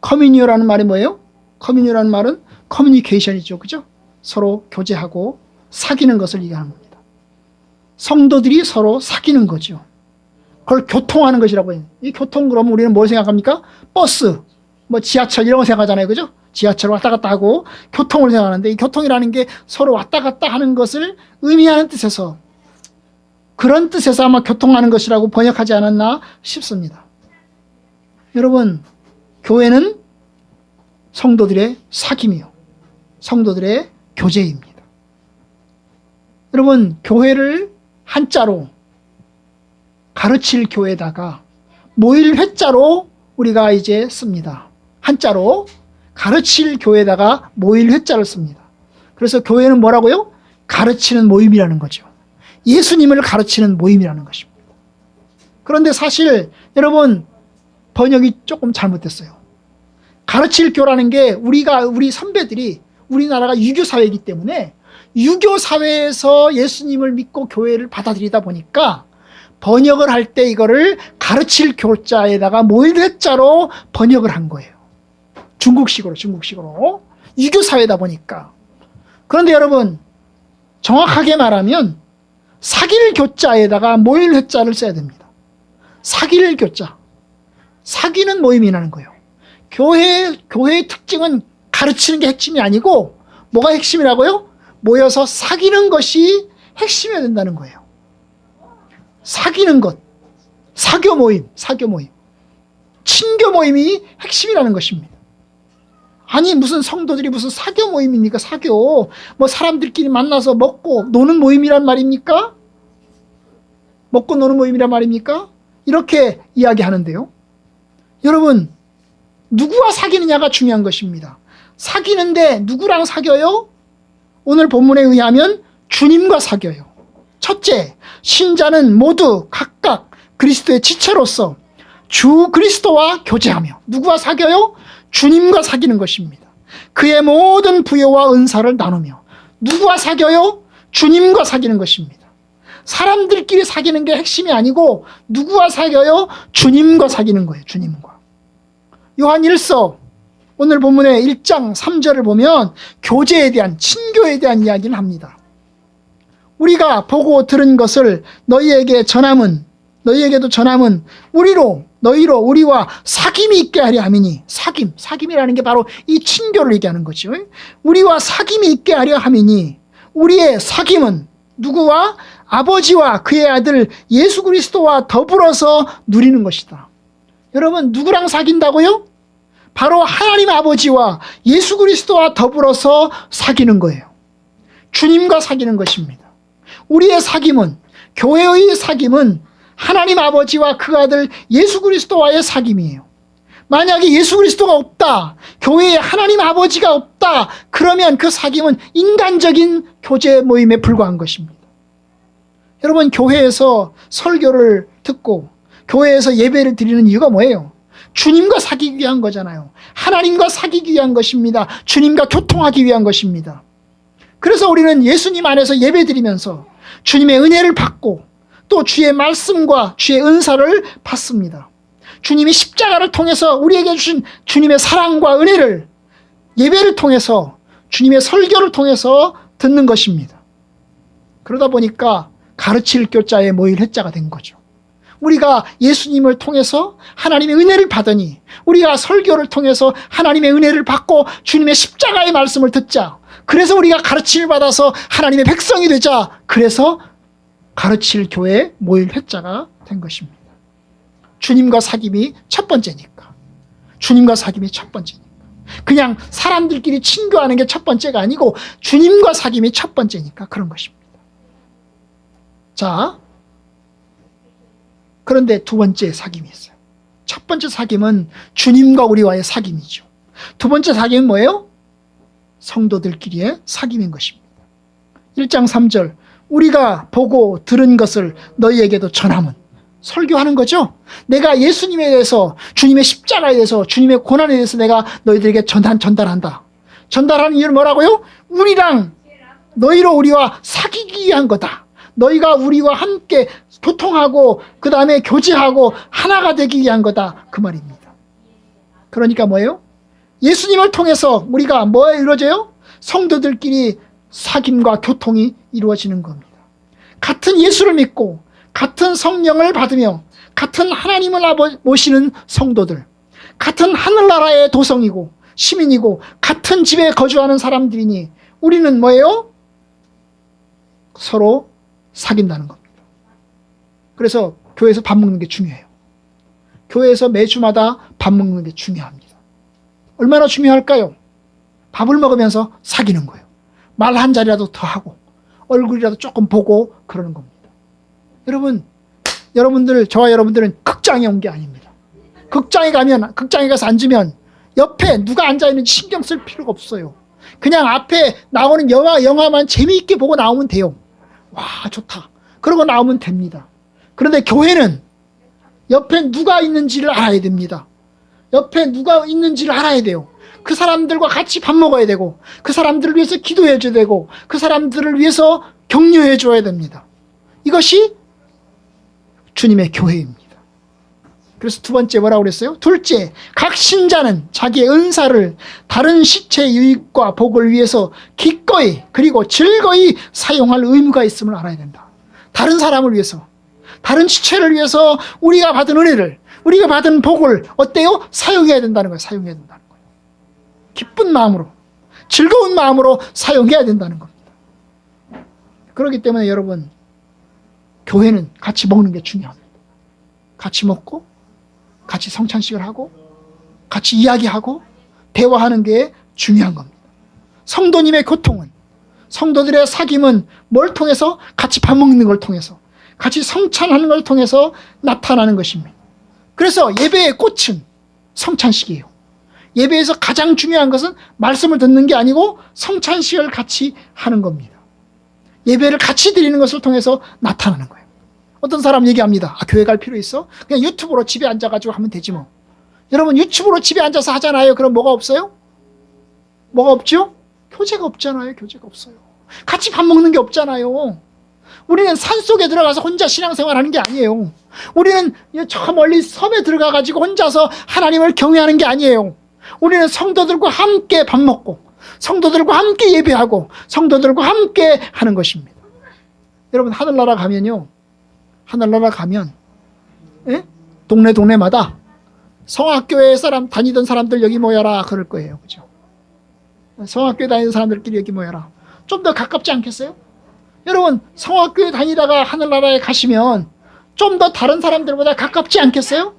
커뮤니오라는 말이 뭐예요? 커뮤니오라는 말은 커뮤니케이션이죠. 그죠? 서로 교제하고 사귀는 것을 얘기하는 겁니다. 성도들이 서로 사귀는 거죠. 그걸 교통하는 것이라고 해요. 이 교통 그러면 우리는 뭘 생각합니까? 버스, 뭐 지하철 이런 거 생각하잖아요. 그죠? 지하철 왔다 갔다 하고 교통을 생각하는데, 이 교통이라는 게 서로 왔다 갔다 하는 것을 의미하는 뜻에서, 그런 뜻에서 아마 교통하는 것이라고 번역하지 않았나 싶습니다. 여러분, 교회는 성도들의 사귐이요, 성도들의 교제입니다. 여러분, 교회를 한자로 가르칠 교회다가 모일 회자로 우리가 이제 씁니다. 한자로 가르칠 교회에다가 모일 회자를 씁니다. 그래서 교회는 뭐라고요? 가르치는 모임이라는 거죠. 예수님을 가르치는 모임이라는 것입니다. 그런데 사실 여러분, 번역이 조금 잘못됐어요. 가르칠 교라는 게, 우리 선배들이, 우리나라가 유교사회이기 때문에 유교사회에서 예수님을 믿고 교회를 받아들이다 보니까 번역을 할 때 이거를 가르칠 교자에다가 모일 회자로 번역을 한 거예요. 중국식으로 유교사회다 보니까. 그런데 여러분, 정확하게 말하면 사귈 교자에다가 모일 회자를 써야 됩니다. 사귈 교자, 사귀는 모임이라는 거예요. 교회의 특징은 가르치는 게 핵심이 아니고 뭐가 핵심이라고요? 모여서 사귀는 것이 핵심이어야 된다는 거예요. 사귀는 것, 사교 모임, 친교 모임이 핵심이라는 것입니다. 아니, 무슨 성도들이 무슨 사교 모임입니까? 사교, 뭐 사람들끼리 만나서 먹고 노는 모임이란 말입니까? 먹고 노는 모임이란 말입니까? 이렇게 이야기하는데요. 여러분, 누구와 사귀느냐가 중요한 것입니다. 사귀는데 누구랑 사겨요? 오늘 본문에 의하면 주님과 사겨요. 첫째, 신자는 모두 각각 그리스도의 지체로서 주 그리스도와 교제하며, 누구와 사겨요? 주님과 사귀는 것입니다. 그의 모든 부여와 은사를 나누며, 누구와 사겨요? 주님과 사귀는 것입니다. 사람들끼리 사귀는 게 핵심이 아니고 누구와 사겨요? 주님과 사귀는 거예요. 주님과. 요한 1서 오늘 본문의 1장 3절을 보면 교제에 대한, 친교에 대한 이야기를 합니다. 우리가 보고 들은 것을 너희에게도 전함은 너희로 우리와 사귐이 있게 하려 함이니, 사귐이라는 게 바로 이 친교를 얘기하는 거죠. 우리와 사귐이 있게 하려 함이니, 우리의 사귐은 누구와? 아버지와 그의 아들 예수 그리스도와 더불어서 누리는 것이다. 여러분, 누구랑 사귄다고요? 바로 하나님 아버지와 예수 그리스도와 더불어서 사귀는 거예요. 주님과 사귀는 것입니다. 우리의 사귐은, 교회의 사귐은 하나님 아버지와 그 아들 예수 그리스도와의 사귐이에요. 만약에 예수 그리스도가 없다, 교회에 하나님 아버지가 없다, 그러면 그 사귐은 인간적인 교제 모임에 불과한 것입니다. 여러분, 교회에서 설교를 듣고 교회에서 예배를 드리는 이유가 뭐예요? 주님과 사귀기 위한 거잖아요. 하나님과 사귀기 위한 것입니다. 주님과 교통하기 위한 것입니다. 그래서 우리는 예수님 안에서 예배 드리면서 주님의 은혜를 받고 또 주의 말씀과 주의 은사를 받습니다. 주님이 십자가를 통해서 우리에게 주신 주님의 사랑과 은혜를 예배를 통해서, 주님의 설교를 통해서 듣는 것입니다. 그러다 보니까 가르칠 교자의 모일 회자가 된 거죠. 우리가 예수님을 통해서 하나님의 은혜를 받으니, 우리가 설교를 통해서 하나님의 은혜를 받고 주님의 십자가의 말씀을 듣자. 그래서 우리가 가르침을 받아서 하나님의 백성이 되자. 그래서 가르칠 교회 모일 회자가 된 것입니다. 주님과 사귐이 첫 번째니까. 그냥 사람들끼리 친교하는 게 첫 번째가 아니고 주님과 사귐이 첫 번째니까 그런 것입니다. 자, 그런데 두 번째 사귐이 있어요. 첫 번째 사귐은 주님과 우리와의 사귐이죠. 두 번째 사귐은 뭐예요? 성도들끼리의 사귐인 것입니다. 1장 3절 우리가 보고 들은 것을 너희에게도 전함은 설교하는 거죠. 내가 예수님에 대해서 주님의 십자가에 대해서 주님의 고난에 대해서 내가 너희들에게 전달한다. 전달하는 이유는 뭐라고요? 너희로 우리와 사귀기 위한 거다. 너희가 우리와 함께 교통하고 그 다음에 교제하고 하나가 되기 위한 거다. 그 말입니다. 그러니까 뭐예요? 예수님을 통해서 우리가 뭐에 이루어져요? 성도들끼리 사귐과 교통이 이루어지는 겁니다. 같은 예수를 믿고 같은 성령을 받으며 같은 하나님을 모시는 성도들, 같은 하늘나라의 도성이고 시민이고 같은 집에 거주하는 사람들이니 우리는 뭐예요? 서로 사귄다는 겁니다. 그래서 교회에서 밥 먹는 게 중요해요. 교회에서 매주마다 밥 먹는 게 중요합니다. 얼마나 중요할까요? 밥을 먹으면서 사귀는 거예요. 말 한 자리라도 더 하고 얼굴이라도 조금 보고 그러는 겁니다. 저와 여러분들은 극장에 온 게 아닙니다. 극장에 가서 앉으면 옆에 누가 앉아있는지 신경 쓸 필요가 없어요. 그냥 앞에 나오는 영화만 재미있게 보고 나오면 돼요. 와, 좋다. 그러고 나오면 됩니다. 그런데 교회는 옆에 누가 있는지를 알아야 됩니다. 옆에 누가 있는지를 알아야 돼요. 그 사람들과 같이 밥 먹어야 되고 그 사람들을 위해서 기도해 줘야 되고 그 사람들을 위해서 격려해 줘야 됩니다. 이것이 주님의 교회입니다. 그래서 두 번째 뭐라고 그랬어요? 둘째, 각 신자는 자기의 은사를 다른 시체의 유익과 복을 위해서 기꺼이 그리고 즐거이 사용할 의무가 있음을 알아야 된다. 다른 사람을 위해서, 다른 시체를 위해서 우리가 받은 은혜를, 우리가 받은 복을 어때요? 사용해야 된다는 거예요. 사용해야 된다는 거예요. 기쁜 마음으로, 즐거운 마음으로 사용해야 된다는 겁니다. 그렇기 때문에 여러분, 교회는 같이 먹는 게 중요합니다. 같이 먹고 같이 성찬식을 하고 같이 이야기하고 대화하는 게 중요한 겁니다. 성도님의 교통은, 성도들의 사귐은 뭘 통해서? 같이 밥 먹는 걸 통해서, 같이 성찬하는 걸 통해서 나타나는 것입니다. 그래서 예배의 꽃은 성찬식이에요. 예배에서 가장 중요한 것은 말씀을 듣는 게 아니고 성찬식을 같이 하는 겁니다. 예배를 같이 드리는 것을 통해서 나타나는 거예요. 어떤 사람 얘기합니다. 교회 갈 필요 있어? 그냥 유튜브로 집에 앉아가지고 하면 되지 뭐. 여러분 유튜브로 집에 앉아서 하잖아요. 그럼 뭐가 없어요? 뭐가 없죠? 교제가 없잖아요. 교제가 없어요. 같이 밥 먹는 게 없잖아요. 우리는 산속에 들어가서 혼자 신앙생활 하는 게 아니에요. 우리는 저 멀리 섬에 들어가가지고 혼자서 하나님을 경외하는 게 아니에요. 우리는 성도들과 함께 밥 먹고 성도들과 함께 예배하고 성도들과 함께 하는 것입니다. 여러분 하늘나라 가면요, 하늘나라 가면 동네마다 성악교회 다니던 사람들 여기 모여라 그럴 거예요. 그죠? 성악교회 다니던 사람들끼리 여기 모여라. 좀 더 가깝지 않겠어요? 여러분 성악교회 다니다가 하늘나라에 가시면 좀 더 다른 사람들보다 가깝지 않겠어요?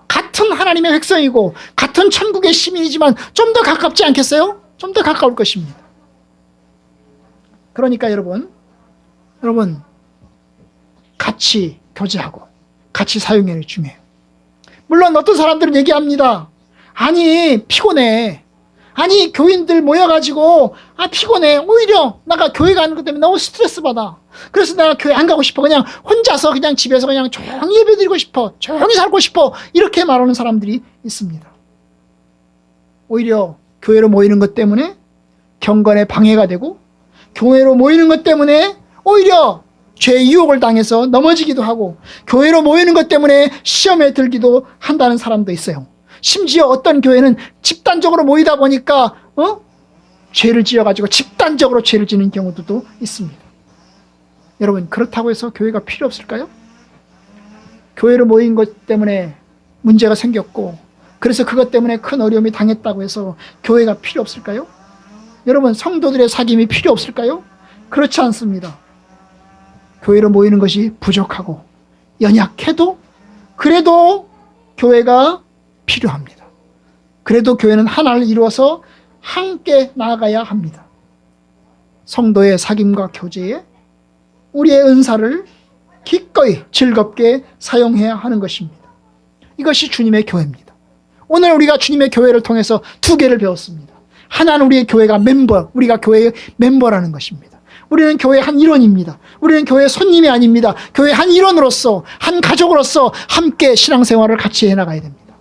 같은 하나님의 백성이고 같은 천국의 시민이지만 좀 더 가깝지 않겠어요? 좀 더 가까울 것입니다. 그러니까 여러분 같이 교제하고 같이 사용하는 게 중요해요. 물론 어떤 사람들은 얘기합니다. 아니 피곤해. 아니 교인들 모여가지고 피곤해. 오히려 내가 교회 가는 것 때문에 너무 스트레스 받아. 그래서 내가 교회 안 가고 싶어. 그냥 혼자서 그냥 집에서 그냥 조용히 예배드리고 싶어. 조용히 살고 싶어. 이렇게 말하는 사람들이 있습니다. 오히려 교회로 모이는 것 때문에 경건에 방해가 되고 교회로 모이는 것 때문에 오히려 죄의 유혹을 당해서 넘어지기도 하고 교회로 모이는 것 때문에 시험에 들기도 한다는 사람도 있어요. 심지어 어떤 교회는 집단적으로 모이다 보니까 죄를 지어가지고 집단적으로 죄를 지는 경우도 있습니다. 여러분 그렇다고 해서 교회가 필요 없을까요? 교회로 모인 것 때문에 문제가 생겼고 그래서 그것 때문에 큰 어려움이 당했다고 해서 교회가 필요 없을까요? 여러분 성도들의 사귐이 필요 없을까요? 그렇지 않습니다. 교회로 모이는 것이 부족하고 연약해도 그래도 교회가 필요합니다. 그래도 교회는 하나를 이루어서 함께 나아가야 합니다. 성도의 사귐과 교제에 우리의 은사를 기꺼이 즐겁게 사용해야 하는 것입니다. 이것이 주님의 교회입니다. 오늘 우리가 주님의 교회를 통해서 두 개를 배웠습니다. 하나는 우리의 교회가 멤버, 우리가 교회의 멤버라는 것입니다. 우리는 교회의 한 일원입니다. 우리는 교회의 손님이 아닙니다. 교회의 한 일원으로서, 한 가족으로서 함께 신앙생활을 같이 해나가야 됩니다.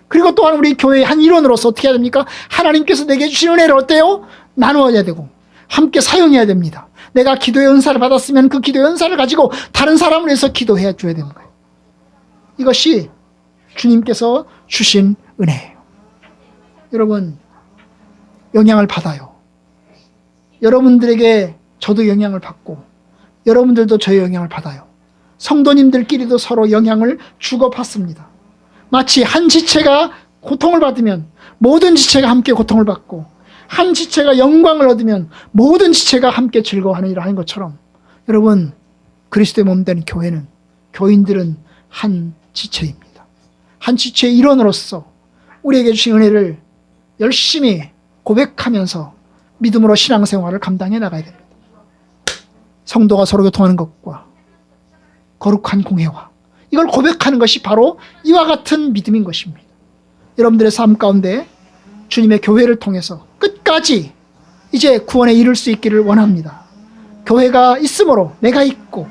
그리고 또한 우리 교회의 한 일원으로서 어떻게 해야 됩니까? 하나님께서 내게 주신 은혜를 어때요? 나누어야 되고 함께 사용해야 됩니다. 내가 기도의 은사를 받았으면 그 기도의 은사를 가지고 다른 사람을 위해서 기도해 줘야 되는 거예요. 이것이 주님께서 주신 은혜예요. 여러분, 영향을 받아요. 여러분들에게 저도 영향을 받고 여러분들도 저의 영향을 받아요. 성도님들끼리도 서로 영향을 주고받습니다. 마치 한 지체가 고통을 받으면 모든 지체가 함께 고통을 받고 한 지체가 영광을 얻으면 모든 지체가 함께 즐거워하는 일을 하는 것처럼 여러분, 그리스도의 몸된 교회는, 교인들은 한 지체입니다. 한 지체의 일원으로서 우리에게 주신 은혜를 열심히 고백하면서 믿음으로 신앙생활을 감당해 나가야 됩니다. 성도가 서로 교통하는 것과 거룩한 공회와 이걸 고백하는 것이 바로 이와 같은 믿음인 것입니다. 여러분들의 삶 가운데 주님의 교회를 통해서 끝까지 이제 구원에 이를 수 있기를 원합니다. 교회가 있으므로 내가 있고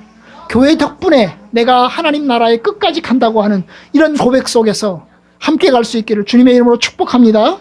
교회 덕분에 내가 하나님 나라에 끝까지 간다고 하는 이런 고백 속에서 함께 갈 수 있기를 주님의 이름으로 축복합니다.